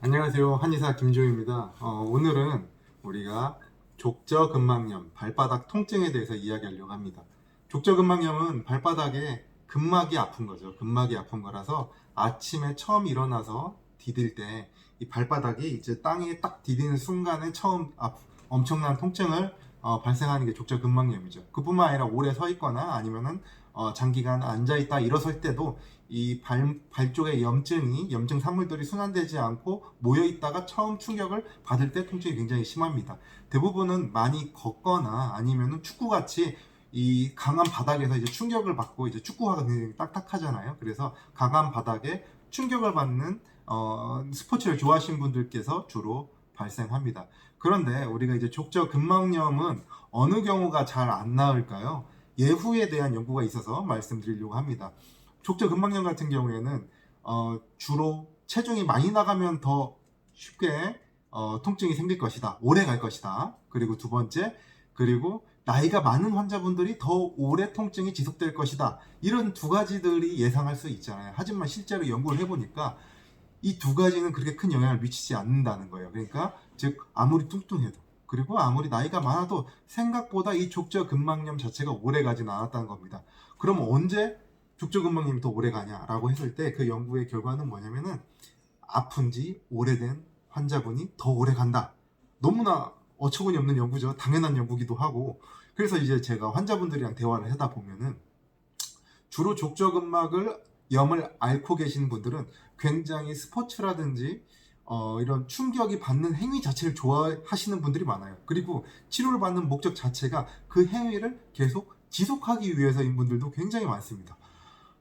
안녕하세요. 한의사 김조입니다. 오늘은 우리가 족저근막염, 발바닥 통증에 대해서 이야기하려고 합니다. 족저근막염은 발바닥에 근막이 아픈 거죠. 근막이 아픈 거라서 아침에 처음 일어나서 디딜 때 이 발바닥이 이제 땅에 딱 디디는 순간에 처음 엄청난 통증을 발생하는 게 족저근막염이죠. 그뿐만 아니라 오래 서 있거나 아니면은 장기간 앉아 있다 일어설 때도 이 발 쪽에 염증 산물들이 순환되지 않고 모여 있다가 처음 충격을 받을 때 통증이 굉장히 심합니다. 대부분은 많이 걷거나 아니면은 축구같이 이 강한 바닥에서 이제 충격을 받고 이제 축구화가 굉장히 딱딱하잖아요. 그래서 강한 바닥에 충격을 받는 스포츠를 좋아하시는 분들께서 주로 발생합니다. 그런데 우리가 이제 족저근막염은 어느 경우가 잘 안 나을까요? 예후에 대한 연구가 있어서 말씀드리려고 합니다. 족저근막염 같은 경우에는 주로 체중이 많이 나가면 더 쉽게 통증이 생길 것이다. 오래 갈 것이다. 그리고 두 번째, 그리고 나이가 많은 환자분들이 더 오래 통증이 지속될 것이다. 이런 두 가지들이 예상할 수 있잖아요. 하지만 실제로 연구를 해보니까 이 두 가지는 그렇게 큰 영향을 미치지 않는다는 거예요. 그러니까 즉 아무리 뚱뚱해도 그리고 아무리 나이가 많아도 생각보다 이 족저근막염 자체가 오래 가진 않았다는 겁니다. 그럼 언제 족저근막염이 더 오래 가냐라고 했을 때 그 연구의 결과는 뭐냐면은 아픈 지 오래된 환자분이 더 오래 간다. 너무나 어처구니 없는 연구죠. 당연한 연구기도 하고. 그래서 이제 제가 환자분들이랑 대화를 하다 보면은 주로 족저근막을 염을 앓고 계시는 분들은 굉장히 스포츠라든지 이런 충격이 받는 행위 자체를 좋아하시는 분들이 많아요. 그리고 치료를 받는 목적 자체가 그 행위를 계속 지속하기 위해서인 분들도 굉장히 많습니다.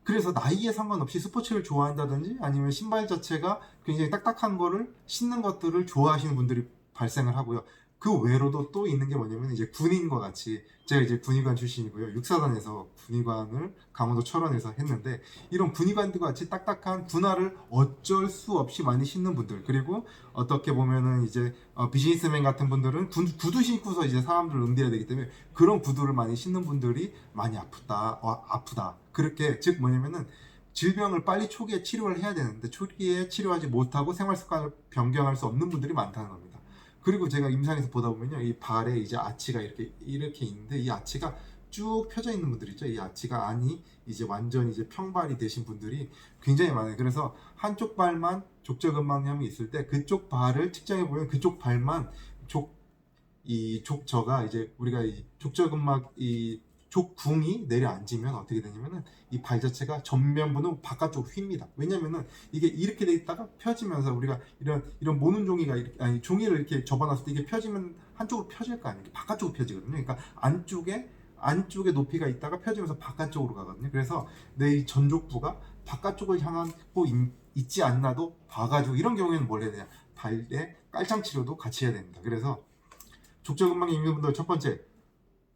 그래서 나이에 상관없이 스포츠를 좋아한다든지 아니면 신발 자체가 굉장히 딱딱한 거를 신는 것들을 좋아하시는 분들이 발생을 하고요. 그 외로도 또 있는 게 뭐냐면 이제 군인과 같이 제가 이제 군의관 출신이고요. 육사단에서 군의관을 강원도 철원에서 했는데 이런 군의관들과 같이 딱딱한 군화를 어쩔 수 없이 많이 신는 분들 그리고 어떻게 보면은 이제 비즈니스맨 같은 분들은 구두 신고서 이제 사람들을 응대해야 되기 때문에 그런 구두를 많이 신는 분들이 많이 아프다. 그렇게 즉 뭐냐면은 질병을 빨리 초기에 치료를 해야 되는데 초기에 치료하지 못하고 생활 습관을 변경할 수 없는 분들이 많다는 겁니다. 그리고 제가 임상에서 보다 보면요, 이 발에 이제 아치가 이렇게 있는데 이 아치가 쭉 펴져 있는 분들 있죠. 이 아치가 안이 이제 완전히 이제 평발이 되신 분들이 굉장히 많아요. 그래서 한쪽 발만 족저근막염이 있을 때 그쪽 발을 측정해 보면 그쪽 발만 이 족저가 이제 우리가 이 족저근막 이 족궁이 내려앉으면 어떻게 되냐면은 이 발 자체가 전면부는 바깥쪽으로 휩니다. 왜냐면은 이게 이렇게 돼 있다가 펴지면서 우리가 이런 모는 종이가 이렇게, 아니 종이를 이렇게 접어놨을 때 이게 펴지면 한쪽으로 펴질 거 아니에요. 바깥쪽으로 펴지거든요. 그러니까 안쪽에 높이가 있다가 펴지면서 바깥쪽으로 가거든요. 그래서 내 이 전족부가 바깥쪽을 향하고 있지 않나도 봐가지고 이런 경우에는 뭘 해야 되냐? 발에 깔창 치료도 같이 해야 됩니다. 그래서 족저근막염 있는 분들 첫 번째,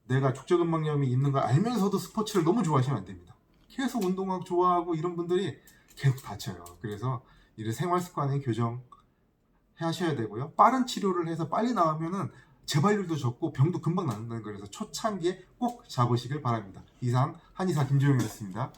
내가 족저근막염이 있는 걸 알면서도 스포츠를 너무 좋아하시면 안 됩니다. 계속 운동하고 좋아하고 이런 분들이 계속 다쳐요. 그래서 이런 생활 습관의 교정 하셔야 되고요. 빠른 치료를 해서 빨리 나으면은 재발률도 적고 병도 금방 낫는다는 거라서 초창기에 꼭 잡으시길 바랍니다. 이상 한의사 김조영이었습니다.